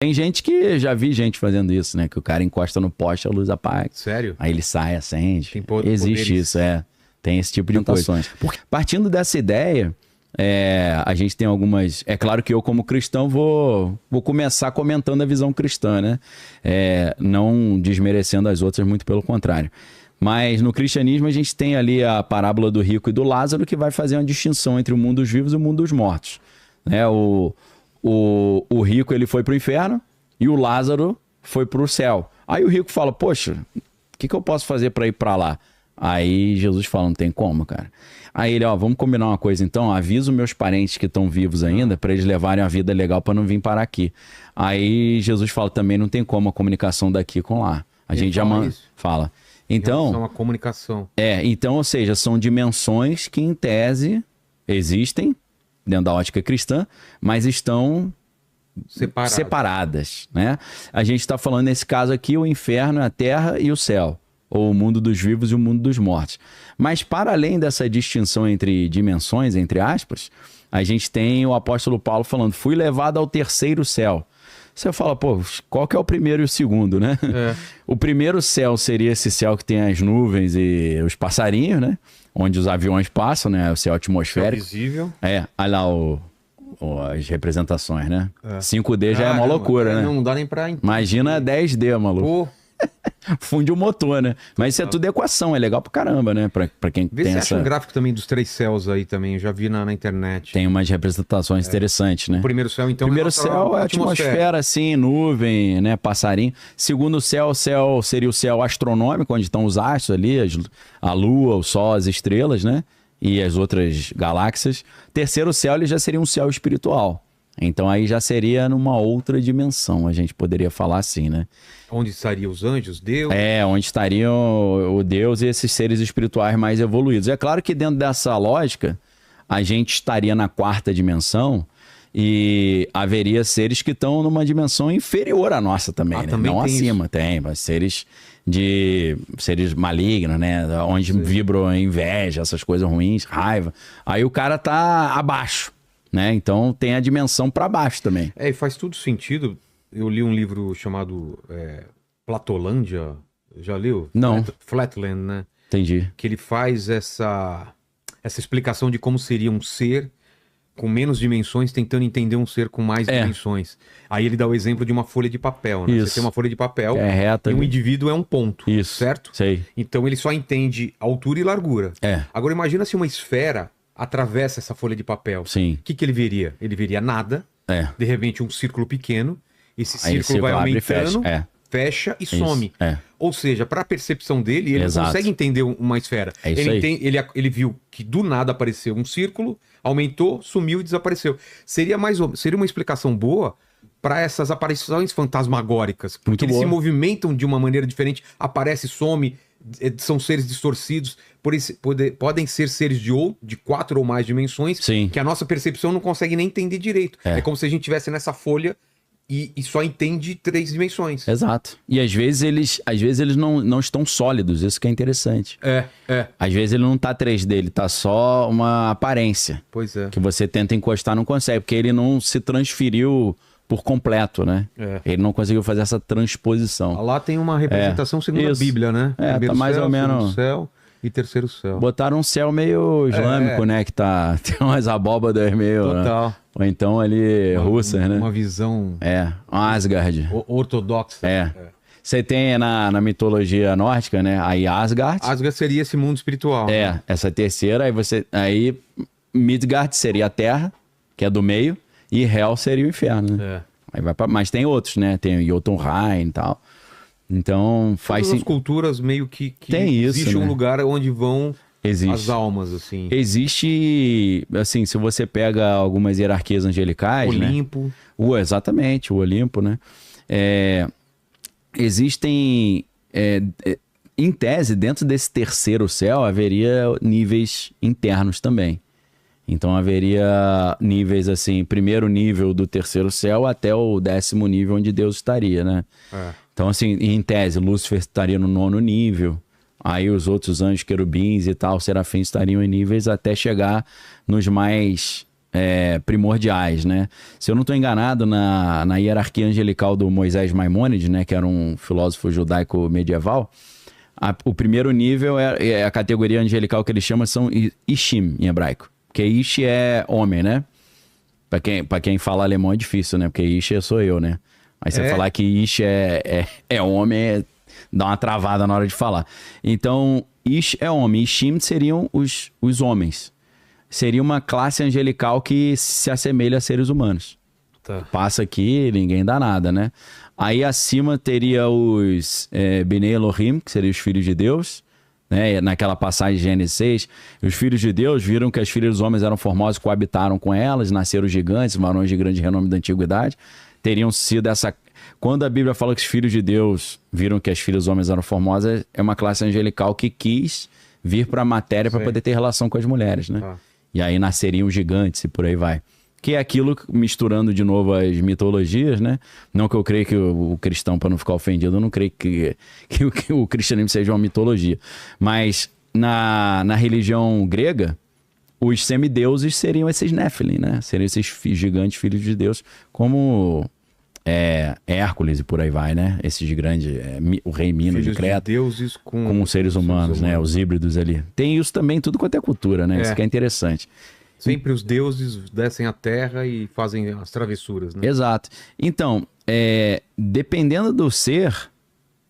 Tem gente que, já vi gente fazendo isso, né? Que o cara encosta no poste, a luz apaga. Sério? Aí ele sai, acende. Tem Existe poderes. isso, tem esse tipo de coisa. Partindo dessa ideia, a gente tem algumas... É claro que eu, como cristão, vou começar comentando a visão cristã, né? Não desmerecendo as outras, muito pelo contrário. Mas no cristianismo a gente tem ali a parábola do rico e do Lázaro, que vai fazer uma distinção entre o mundo dos vivos e o mundo dos mortos. Né? O rico, ele foi para o inferno e o Lázaro foi para o céu. Aí o rico fala, poxa, o que eu posso fazer para ir para lá? Aí Jesus fala, não tem como, cara. Aí ele, vamos combinar uma coisa então, aviso meus parentes que estão vivos ainda para eles levarem a vida legal para não vir parar aqui. Aí Jesus fala, também não tem como a comunicação daqui com lá. A gente já fala. Então, a comunicação. Então, ou seja, são dimensões que em tese existem dentro da ótica cristã, mas estão separadas, né? A gente está falando nesse caso aqui o inferno, a terra e o céu, ou o mundo dos vivos e o mundo dos mortos. Mas para além dessa distinção entre dimensões, entre aspas, a gente tem o apóstolo Paulo falando, fui levado ao terceiro céu. Você fala, pô, qual que é o primeiro e o segundo, né? O primeiro céu seria esse céu que tem as nuvens e os passarinhos, né? Onde os aviões passam, né? O céu atmosférico. Céu visível. Olha lá as representações, né? 5D já é uma loucura, né? Não dá nem pra entender. Imagina 10D, maluco. Funde o motor, né? Mas isso é tudo equação, é legal pra caramba, né? Pra quem Vê tem se essa... acha um gráfico também dos 3 céus aí também, eu já vi na internet. Tem umas representações interessantes, né? O primeiro céu, então... Primeiro céu é atmosfera, assim, nuvem, né? Passarinho. Segundo céu, seria o céu astronômico, onde estão os astros ali, a lua, o sol, as estrelas, né? E as outras galáxias. Terceiro céu, ele já seria um céu espiritual. Então aí já seria numa outra dimensão, a gente poderia falar assim, né? Onde estariam os anjos, Deus? Onde estariam o Deus e esses seres espirituais mais evoluídos. É claro que dentro dessa lógica, a gente estaria na quarta dimensão e haveria seres que estão numa dimensão inferior à nossa também, né? Também não tem acima, isso. tem, mas seres malignos, né? Onde vibram inveja, essas coisas ruins, raiva. Aí o cara tá abaixo, né? Então tem a dimensão para baixo também. E faz tudo sentido. Eu li um livro chamado Platolândia. Já leu? Não. Flatland, né? Entendi. Que ele faz essa explicação de como seria um ser com menos dimensões tentando entender um ser com mais dimensões. Aí ele dá o exemplo de uma folha de papel, né? Você tem uma folha de papel reta, e um indivíduo é um ponto, certo? Sei. Então ele só entende altura e largura. Agora imagina se uma esfera atravessa essa folha de papel. Sim. O que ele veria? Ele veria nada, de repente um círculo pequeno, esse círculo vai aumentando, fecha e some. Ou seja, para a percepção dele, ele não consegue entender uma esfera. Ele viu que do nada apareceu um círculo, aumentou, sumiu e desapareceu. Seria uma explicação boa para essas aparições fantasmagóricas, porque eles se movimentam de uma maneira diferente, aparece, some, são seres distorcidos, podem ser seres de 4 ou mais dimensões, que a nossa percepção não consegue nem entender direito. É como se a gente estivesse nessa folha e só entende 3 dimensões. Exato. E às vezes eles não estão sólidos, isso que é interessante. Às vezes ele não tá 3D, ele tá só uma aparência. Pois é. Que você tenta encostar, não consegue, porque ele não se transferiu por completo, né? Ele não conseguiu fazer essa transposição. Lá tem uma representação segundo a Bíblia, né? Tá mais ou menos... céu e terceiro céu. Botaram um céu meio islâmico, né? Que tem umas abóbadas meio... Total. Né? Ou então ali russas, né? Uma visão... Asgard. Ortodoxa. Você tem na mitologia nórdica, né? Aí Asgard. Asgard seria esse mundo espiritual. Né? Essa terceira. Aí Midgard seria a terra, que é do meio. E Hel seria o inferno, né? Aí mas tem outros, né? Tem Jotunheim e tal. Então faz... Todas as culturas meio que tem isso, existe, né? Um lugar onde vão... Existe. As almas, assim. Existe, assim, se você pega algumas hierarquias angelicais, Olimpo. Né? Exatamente, o Olimpo, né? Existem, em tese, dentro desse terceiro céu, haveria níveis internos também. Então haveria níveis, assim, primeiro nível do terceiro céu até o 10º nível onde Deus estaria, né? Então, assim, em tese, Lúcifer estaria no 9º nível. Aí os outros anjos, querubins e tal, serafins estariam em níveis até chegar nos mais primordiais, né? Se eu não estou enganado, na hierarquia angelical do Moisés Maimônides, né, que era um filósofo judaico medieval, o primeiro nível é a categoria angelical que ele chama são Ishim, em hebraico. Porque Ish é homem, né? Pra quem fala alemão é difícil, né? Porque Ish sou eu, né? Aí você falar que Ish é homem, dá uma travada na hora de falar. Então, Ish é homem. Ishim seriam os homens. Seria uma classe angelical que se assemelha a seres humanos. Tá. Passa aqui, ninguém dá nada, né? Aí acima teria os Bnei Elohim, que seriam os filhos de Deus, né? Naquela passagem de Gênesis 6, os filhos de Deus viram que as filhas dos homens eram formosas, coabitaram com elas, nasceram gigantes, varões de grande renome da antiguidade. Teriam sido essa... Quando a Bíblia fala que os filhos de Deus viram que as filhas dos homens eram formosas, é uma classe angelical que quis vir para a matéria para poder ter relação com as mulheres, né? E aí nasceriam gigantes e por aí vai. Que é aquilo, misturando de novo as mitologias, né? Não que eu creio que o cristão, para não ficar ofendido, eu não creio que o cristianismo seja uma mitologia. Mas na religião grega, os semideuses seriam esses Nephilim, né? Seriam esses gigantes filhos de Deus, como Hércules e por aí vai, né? Esses grandes, o rei Minos de Creta. De deuses com seres humanos, né? Os híbridos ali. Tem isso também, tudo quanto é cultura, né? Isso que é interessante. Sempre os deuses descem à terra e fazem as travessuras, né? Exato. Então, dependendo do ser,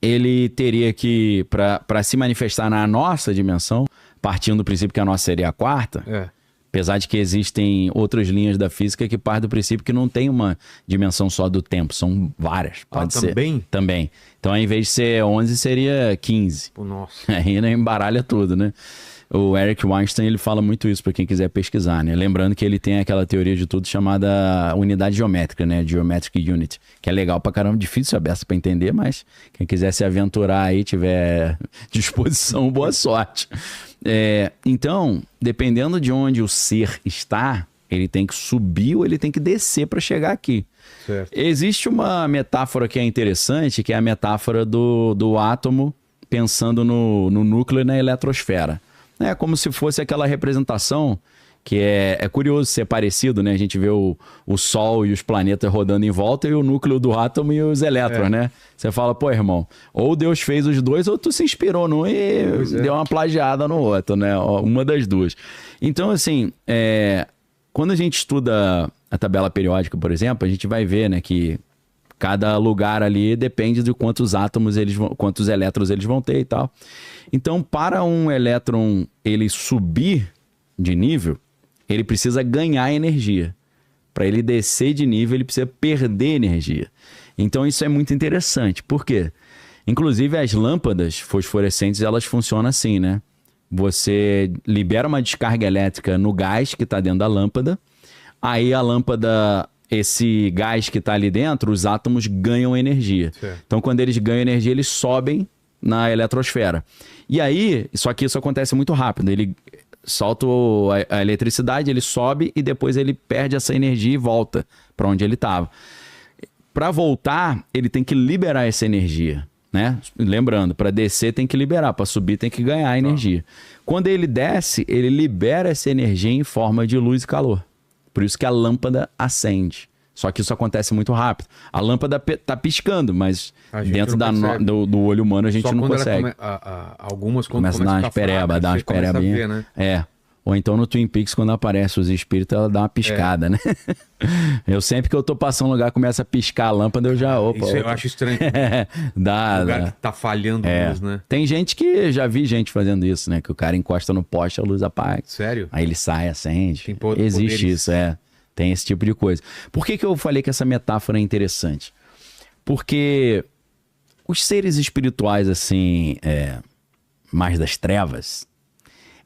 ele teria que, para se manifestar na nossa dimensão, partindo do princípio que a nossa seria a quarta, apesar de que existem outras linhas da física que partem do princípio que não tem uma dimensão só do tempo, são várias. Pode ser. Também? Também. Então, ao invés de ser 11, seria 15. Pô, nossa. Aí embaralha tudo, né? O Eric Weinstein, ele fala muito isso para quem quiser pesquisar, né? Lembrando que ele tem aquela teoria de tudo chamada unidade geométrica, né? Geometric Unit, que é legal pra caramba, difícil saber para entender, mas quem quiser se aventurar aí, tiver disposição, boa sorte. Então, dependendo de onde o ser está, ele tem que subir ou ele tem que descer para chegar aqui. Certo. Existe uma metáfora que é interessante, que é a metáfora do átomo pensando no núcleo e na eletrosfera. É como se fosse aquela representação que é curioso ser parecido, né? A gente vê o Sol e os planetas rodando em volta e o núcleo do átomo e os elétrons, né? Você fala, pô, irmão, ou Deus fez os dois ou tu se inspirou num e deu uma plagiada no outro, né? Uma das duas. Então, assim, quando a gente estuda a tabela periódica, por exemplo, a gente vai ver, né, que cada lugar ali depende de quantos átomos quantos elétrons eles vão ter e tal. Então, para um elétron ele subir de nível, ele precisa ganhar energia. Para ele descer de nível, ele precisa perder energia. Então, isso é muito interessante. Por quê? Inclusive, as lâmpadas fosforescentes, elas funcionam assim, né? Você libera uma descarga elétrica no gás que está dentro da lâmpada. Aí, a lâmpada... Esse gás que está ali dentro, os átomos ganham energia. Certo. Então, quando eles ganham energia, eles sobem na eletrosfera. E aí, só que isso acontece muito rápido. Ele solta a eletricidade, ele sobe e depois ele perde essa energia e volta para onde ele estava. Para voltar, ele tem que liberar essa energia, né? Lembrando, para descer tem que liberar, para subir tem que ganhar energia. Quando ele desce, ele libera essa energia em forma de luz e calor. Por isso que a lâmpada acende. Só que isso acontece muito rápido. A lâmpada tá piscando, mas dentro do olho humano a gente não consegue. Algumas quando começa a dar umas perebas, dá umas perebinhas. Né? Ou então no Twin Peaks, quando aparece os espíritos, ela dá uma piscada, né? Eu sempre que eu tô passando um lugar, começa a piscar a lâmpada, eu já... Eu acho estranho. Dá. Que tá falhando a luz, né? Tem gente que... Já vi gente fazendo isso, né? Que o cara encosta no poste, a luz apaga. Sério? Aí ele sai, acende. Existe isso, Tem esse tipo de coisa. Por que eu falei que essa metáfora é interessante? Porque os seres espirituais, assim, mais das trevas...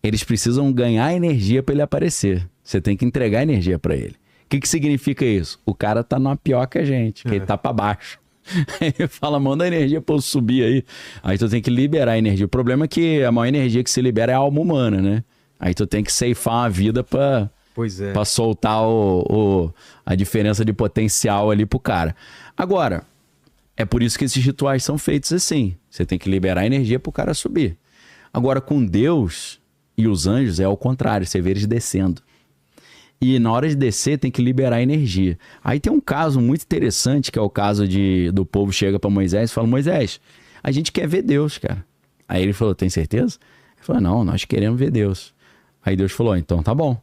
Eles precisam ganhar energia para ele aparecer. Você tem que entregar energia para ele. O que significa isso? O cara tá numa pior que a gente, que ele tá para baixo. Aí ele fala, manda energia para eu subir aí. Aí tu tem que liberar a energia. O problema é que a maior energia que se libera é a alma humana, né? Aí tu tem que ceifar uma vida para soltar a diferença de potencial ali pro cara. Agora, é por isso que esses rituais são feitos assim. Você tem que liberar energia pro cara subir. Agora, com Deus... E os anjos é ao contrário, você vê eles descendo. E na hora de descer tem que liberar energia. Aí tem um caso muito interessante, que é o caso do povo chega para Moisés e fala: Moisés, a gente quer ver Deus, cara. Aí ele falou: tem certeza? Ele falou: não, nós queremos ver Deus. Aí Deus falou: então tá bom.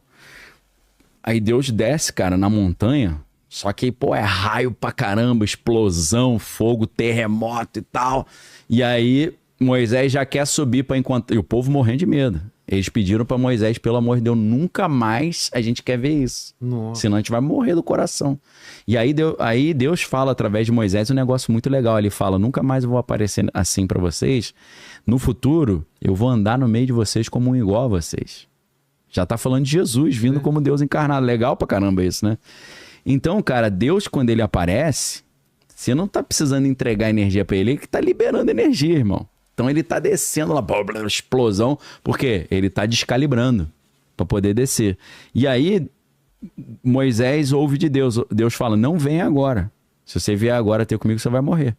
Aí Deus desce, cara, na montanha. Só que, pô, é raio pra caramba, explosão, fogo, terremoto e tal. E aí Moisés já quer subir para encontrar. E o povo morrendo de medo. Eles pediram para Moisés: pelo amor de Deus, nunca mais a gente quer ver isso. Nossa. Senão a gente vai morrer do coração. E aí Deus fala através de Moisés um negócio muito legal. Ele fala: nunca mais eu vou aparecer assim para vocês. No futuro, eu vou andar no meio de vocês como um igual a vocês. Já tá falando de Jesus vindo como Deus encarnado. Legal pra caramba isso, né? Então, cara, Deus, quando ele aparece, você não tá precisando entregar energia para ele que tá liberando energia, irmão. Então ele tá descendo lá, explosão, porque ele tá descalibrando para poder descer. E aí Moisés ouve de Deus. Deus fala: não vem agora. Se você vier agora ter comigo, você vai morrer.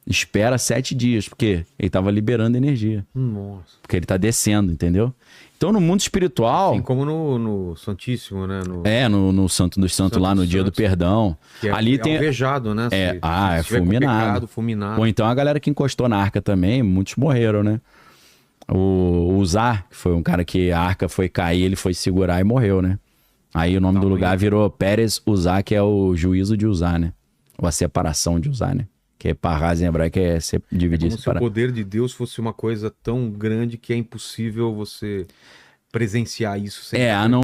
Espera 7 dias, porque ele tava liberando energia. Nossa. Porque ele tá descendo, entendeu? Então no mundo espiritual... Assim como no Santíssimo, né? No Santo dos Santos lá, no Dia do Perdão. Que ali tem alvejado, né? É fulminado. Ou então a galera que encostou na arca também, muitos morreram, né? O Uzá, que foi um cara que a arca foi cair, ele foi segurar e morreu, né? Aí o nome do lugar virou Pérez Uzá, que é o juízo de Uzá, né? Ou a separação de Uzá, né? Que é parraz em hebraico, é dividir. Como se o poder de Deus fosse uma coisa tão grande que é impossível você presenciar isso sem não